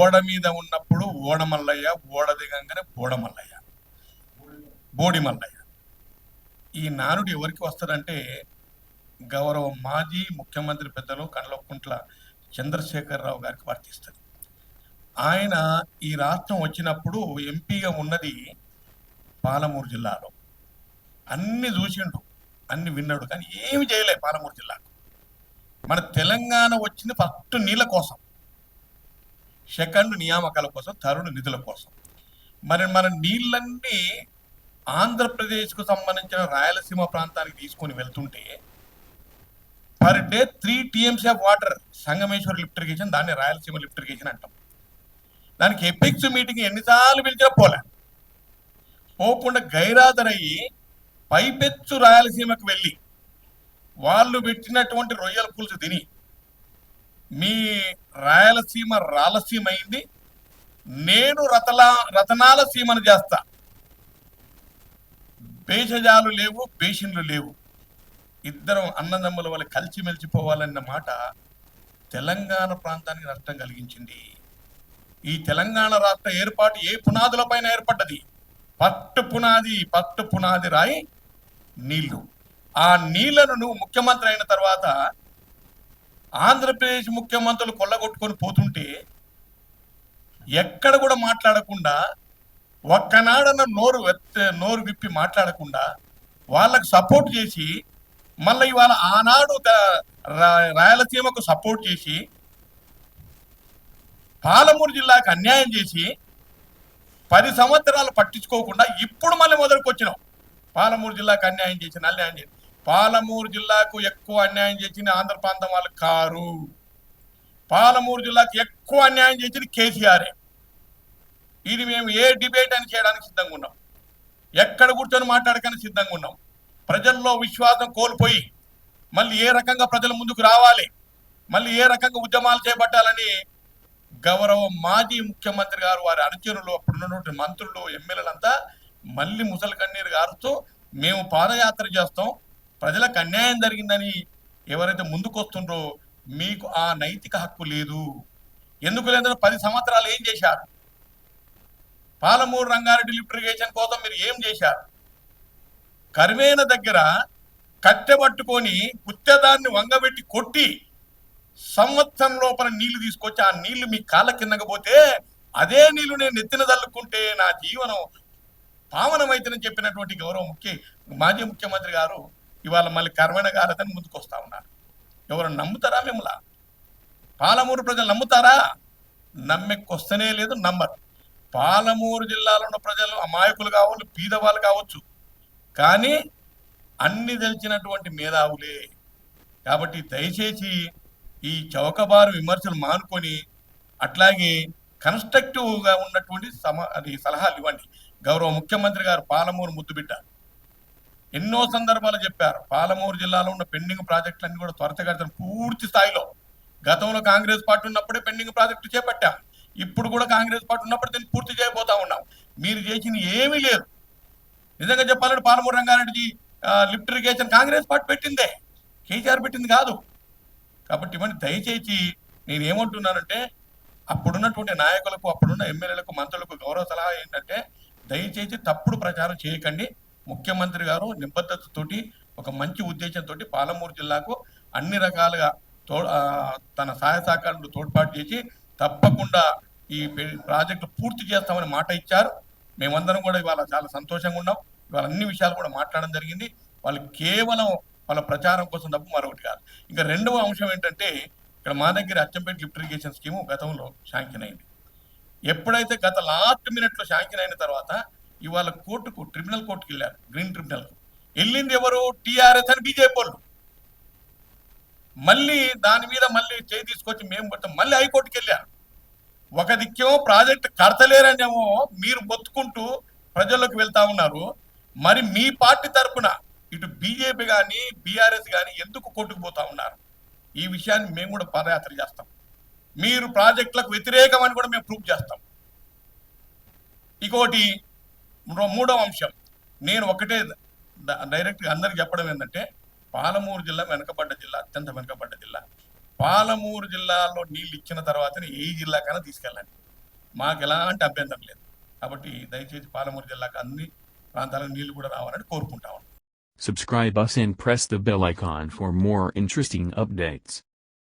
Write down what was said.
ఓడ మీద ఉన్నప్పుడు ఓడమల్లయ్య, ఓడ దిగంగానే బోడమల్లయ్య, బోడిమల్లయ్య. ఈ నానుడు ఎవరికి వస్తుందంటే గౌరవ మాజీ ముఖ్యమంత్రి పెద్దలు కల్వకుంట్ల చంద్రశేఖరరావు గారికి వర్తిస్తుంది. ఆయన ఈ రాష్ట్రం వచ్చినప్పుడు ఎంపీగా ఉన్నది పాలమూరు జిల్లాలో. అన్ని చూసిండు, అన్ని విన్నాడు, కానీ ఏమి చేయలే పాలమూరు జిల్లాకు. మన తెలంగాణ వచ్చింది ఫస్ట్ నీళ్ళ కోసం, సెకండ్ నియామకాల కోసం, థర్డ్ నిధుల కోసం. మరి మన నీళ్ళన్నీ ఆంధ్రప్రదేశ్కు సంబంధించిన రాయలసీమ ప్రాంతానికి తీసుకొని వెళ్తుంటే per day 3 TMC of water Sangameshwar lift irrigation, దాన్ని రాయలసీమ లిఫ్ట్ ఇరిగేషన్ అంటాం. దానికి ఎపిక్స్ మీటింగ్ ఎన్నిసార్లు పిలిచినా పోలే, పోకుండా గైరాదరయ్యి పైపెచ్చు రాయలసీమకు వెళ్ళి వాళ్ళు పెట్టినటువంటి రొయ్యల పులుసు తిని మీ రాయలసీమ రాలసీమ అయింది, నేను రతనాల సీమను చేస్తా, భేషజాలు లేవు, బేషన్లు లేవు, ఇద్దరం అన్నదమ్ముల వల్ల కలిసిమెలిసిపోవాలన్న మాట తెలంగాణ ప్రాంతానికి నష్టం కలిగించింది. ఈ తెలంగాణ రాష్ట్ర ఏర్పాటు ఏ పునాదుల పైన ఏర్పడ్డది? పట్టు పునాది రాయి నీళ్లు. ఆ నీళ్లను నువ్వు ముఖ్యమంత్రి అయిన తర్వాత ఆంధ్రప్రదేశ్ ముఖ్యమంత్రులు కొల్లగొట్టుకొని పోతుంటే ఎక్కడ కూడా మాట్లాడకుండా, ఒక్కనాడన్న నోరు విప్పి మాట్లాడకుండా వాళ్ళకు సపోర్ట్ చేసి, మళ్ళీ ఇవాళ ఆనాడు రాయలసీమకు సపోర్ట్ చేసి పాలమూరు జిల్లాకు అన్యాయం చేసి 10 సంవత్సరాలు పట్టించుకోకుండా ఇప్పుడు మళ్ళీ మొదలుకొచ్చినాం. పాలమూరు జిల్లాకు అన్యాయం చేసి పాలమూరు జిల్లాకు ఎక్కువ అన్యాయం చేసిన ఆంధ్ర ప్రాంతం వాళ్ళు కారు. పాలమూరు జిల్లాకు ఎక్కువ అన్యాయం చేసింది కేసీఆరే. ఇది మేము ఏ డిబేట్ అని చేయడానికి సిద్ధంగా ఉన్నాం, ఎక్కడ కూర్చొని మాట్లాడడానికి సిద్ధంగా ఉన్నాం. ప్రజల్లో విశ్వాసం కోల్పోయి మళ్ళీ ఏ రకంగా ప్రజల ముందుకు రావాలి, మళ్ళీ ఏ రకంగా ఉద్యమాలు చేపట్టాలని గౌరవ మాజీ ముఖ్యమంత్రి గారు, వారి అనుచరులు, అప్పుడున్నటువంటి మంత్రులు, ఎమ్మెల్యేలంతా మళ్ళీ ముసలి కన్నీరు గారుతూ మేము పాదయాత్ర చేస్తాం, ప్రజలకు అన్యాయం జరిగిందని ఎవరైతే ముందుకు వస్తుండ్రో మీకు ఆ నైతిక హక్కు లేదు. ఎందుకు లేదని 10 సంవత్సరాలు ఏం చేశారు? పాలమూరు రంగారెడ్డి లిఫ్ట్ ఇరిగేషన్ కోసం మీరు ఏం చేశారు? కరివేన దగ్గర కట్టెబట్టుకొని గుత్తెదాన్ని వంగబెట్టి కొట్టి సంవత్సరం లోపల నీళ్లు తీసుకొచ్చి ఆ నీళ్లు మీ కాళ్ళ కిందకపోతే అదే నీళ్లు నేను నెత్తిన చల్లుకుంటే నా జీవనం పావనమైతేనని చెప్పినటువంటి గౌరవ మాజీ ముఖ్యమంత్రి గారు ఇవాళ మళ్ళీ కర్వణ గారదని ముందుకు వస్తా ఉన్నారు. ఎవరు నమ్ముతారా? మిమ్మల్ని పాలమూరు ప్రజలు నమ్ముతారా? నమ్మెక్కొస్తనే లేదు, నమ్మరు. పాలమూరు జిల్లాలో ఉన్న ప్రజలు అమాయకులు కావచ్చు, పీదవాళ్ళు కావచ్చు, కానీ అన్ని తెలిసినటువంటి మేధావులే. కాబట్టి దయచేసి ఈ చౌకబారు విమర్శలు మానుకొని అట్లాగే కన్స్ట్రక్టివ్గా ఉన్నటువంటి సలహాలు ఇవ్వండి. గౌరవ ముఖ్యమంత్రి గారు పాలమూరు ముద్దుబిడ్డ, ఎన్నో సందర్భాలు చెప్పారు. పాలమూరు జిల్లాలో ఉన్న పెండింగ్ ప్రాజెక్టులన్నీ కూడా త్వరితగతిన పూర్తి స్థాయిలో, గతంలో కాంగ్రెస్ పార్టీ ఉన్నప్పుడే పెండింగ్ ప్రాజెక్టు చేపట్టాం, ఇప్పుడు కూడా కాంగ్రెస్ పార్టీ ఉన్నప్పుడు దీన్ని పూర్తి చేయబోతా ఉన్నాం. మీరు చేసిన ఏమీ లేదు. నిజంగా చెప్పాలంటే Palamuru Rangareddy lift irrigation Congress party పెట్టిందే, కేసీఆర్ పెట్టింది కాదు. కాబట్టి ఇవన్నీ దయచేసి నేను ఏమంటున్నానంటే అప్పుడున్నటువంటి నాయకులకు, అప్పుడున్న ఎమ్మెల్యేలకు, మంత్రులకు గౌరవ సలహా ఏంటంటే దయచేసి తప్పుడు ప్రచారం చేయకండి. ముఖ్యమంత్రి గారు నిబద్ధతతోటి, ఒక మంచి ఉద్దేశంతో పాలమూరు జిల్లాకు అన్ని రకాలుగా తన సహాయ సహకారాలు తోడ్పాటు చేసి తప్పకుండా ఈ ప్రాజెక్టు పూర్తి చేస్తామని మాట ఇచ్చారు. మేమందరం కూడా ఇవాళ చాలా సంతోషంగా ఉన్నాం. ఇవాళ అన్ని విషయాలు కూడా మాట్లాడడం జరిగింది. వాళ్ళు కేవలం వాళ్ళ ప్రచారం కోసం తప్ప మరొకటి కాదు. ఇంకా రెండవ అంశం ఏంటంటే ఇక్కడ మా దగ్గర అచ్చంపేట లిఫ్ట్ ఇరిగేషన్ స్కీము గతంలో శాంక్షన్ అయింది. ఎప్పుడైతే గత లాస్ట్ మినిట్లో శాంక్షన్ అయిన తర్వాత ఇవాళ కోర్టుకు, ట్రిబ్యునల్ కోర్టుకు వెళ్ళారు. గ్రీన్ ట్రిబ్యునల్కు వెళ్ళింది ఎవరు? టీఆర్ఎస్ అని బీజేపీ వాళ్ళు. మళ్ళీ దాని మీద మళ్ళీ చేయి తీసుకొచ్చి మేము కొట్టాం, మళ్ళీ హైకోర్టుకి వెళ్ళారు. ఒక దిక్కేమో ప్రాజెక్ట్ కడతలేరనేమో మీరు బొత్తుకుంటూ ప్రజల్లోకి వెళ్తా ఉన్నారు. మరి మీ పార్టీ తరఫున ఇటు బీజేపీ కానీ బీఆర్ఎస్ కానీ ఎందుకు కొట్టుకుపోతా ఉన్నారు? ఈ విషయాన్ని మేము కూడా పాదయాత్ర చేస్తాం. మీరు ప్రాజెక్టులకు వ్యతిరేకం అని కూడా మేము ప్రూవ్ చేస్తాం. ఇంకోటి మూడవ అంశం, నేను ఒకటే డైరెక్ట్గా అందరికి చెప్పడం ఏంటంటే పాలమూరు జిల్లా వెనుకబడ్డ జిల్లా, అత్యంత వెనుకబడ్డ జిల్లా. పాలమూరు జిల్లాలో నీళ్ళు ఇచ్చిన తర్వాతనే ఏ జిల్లాకైనా తీసుకెళ్ళండి. మాకు ఎలాంటి అభ్యంతరం లేదు. కాబట్టి దయచేసి పాలమూరు జిల్లాకు అన్ని ప్రాంతాలకు నీళ్లు కూడా రావాలని కోరుకుంటాం. Subscribe us and press the bell icon for more interesting updates.